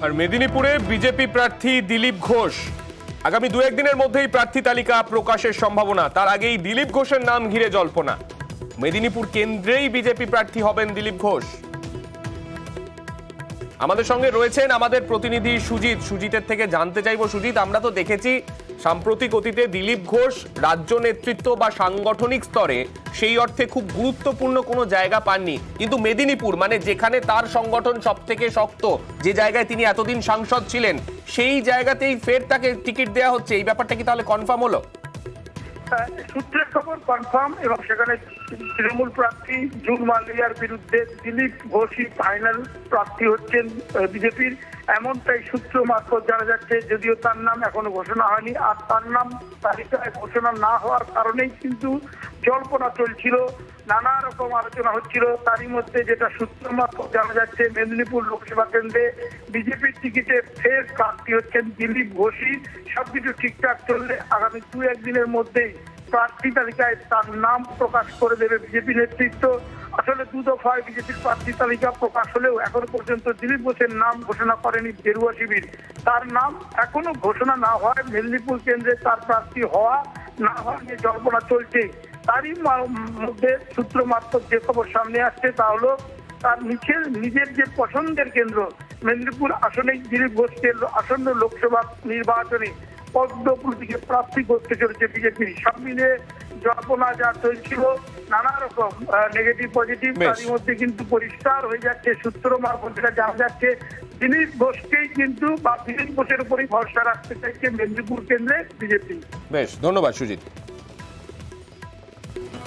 আর মেদিনীপুরে বিজেপি প্রার্থী দিলীপ ঘোষ আগামী দু একদিনের মধ্যেই প্রার্থী তালিকা প্রকাশের সম্ভাবনা। তার আগেই দিলীপ ঘোষের নাম ঘিরে জল্পনা। মেদিনীপুর কেন্দ্রেই বিজেপি প্রার্থী হবেন দিলীপ ঘোষ। আমাদের সঙ্গে রয়েছেন আমাদের প্রতিনিধি সুজিত। সুজিতের থেকে জানতে চাইবো, সুজিত, আমরা তো দেখেছি সাম্প্রতিক অতীতে দিলীপ ঘোষ রাজ্য নেতৃত্ব বা সাংগঠনিক স্তরে সেই অর্থে খুব গুরুত্বপূর্ণ কোনো জায়গা পাননি, কিন্তু মেদিনীপুর মানে যেখানে তার সংগঠন সব থেকে শক্ত, যে জায়গায় তিনি এতদিন সাংসদ ছিলেন, সেই জায়গাতেই ফের তাকে টিকিট দেওয়া হচ্ছে। এই ব্যাপারটা কি তাহলে কনফার্ম হলো? সূত্রের খবর কনফার্ম, এবং সেখানে তৃণমূল প্রার্থী জুন মালিয়ার বিরুদ্ধে দিলীপ ঘোষই ফাইনাল প্রার্থী হচ্ছেন বিজেপির, এমনটাই সূত্র মারফত জানা যাচ্ছে। যদিও তার নাম এখনো ঘোষণা হয়নি, আর তার নাম তালিকায় ঘোষণা না হওয়ার কারণেই কিন্তু জল্পনা চলছিল, নানা রকম আলোচনা হচ্ছিল। তারই মধ্যে যেটা সূত্র মারফত জানা যাচ্ছে, মেদিনীপুর লোকসভা কেন্দ্রে বিজেপির টিকিটে ফের প্রার্থী হচ্ছেন দিলীপ ঘোষই। সবকিছু ঠিকঠাক চললে আগামী দু একদিনের মধ্যেই প্রার্থী তালিকায় তার নাম প্রকাশ করে দেবে বিজেপি নেতৃত্ব। আসলে দু দফায় বিজেপির প্রার্থী তালিকা প্রকাশ হলেও এখনো পর্যন্ত দিলীপ ঘোষের নাম ঘোষণা করেনি গেরুয়া শিবির। তার নাম এখনো ঘোষণা না হয়, মেদিনীপুর কেন্দ্রে তার প্রার্থী হওয়া না হওয়া নিয়ে জল্পনা চলছে। তারই মধ্যে সূত্র মারফত যে খবর সামনে আসছে তা হলো, তার নিজের যে পছন্দের কেন্দ্র মেদিনীপুর আসনেই দিলীপ ঘোষকে আসন্ন লোকসভা নির্বাচনে পদ্ম প্রতীকে প্রার্থী করতে চলেছে বিজেপি। সব মিলে জল্পনা যা চলছিল, নানা রকম নেগেটিভ পজিটিভ, তারই মধ্যে কিন্তু পরিষ্কার হয়ে যাচ্ছে সূত্র মারফত যেটা জানা যাচ্ছে, দিলীপ ঘোষকেই কিন্তু বা দিলীপ ঘোষের উপরই ভরসা রাখতে চাইছে মেদিনীপুর কেন্দ্রে বিজেপি। বেশ, ধন্যবাদ সুজিত।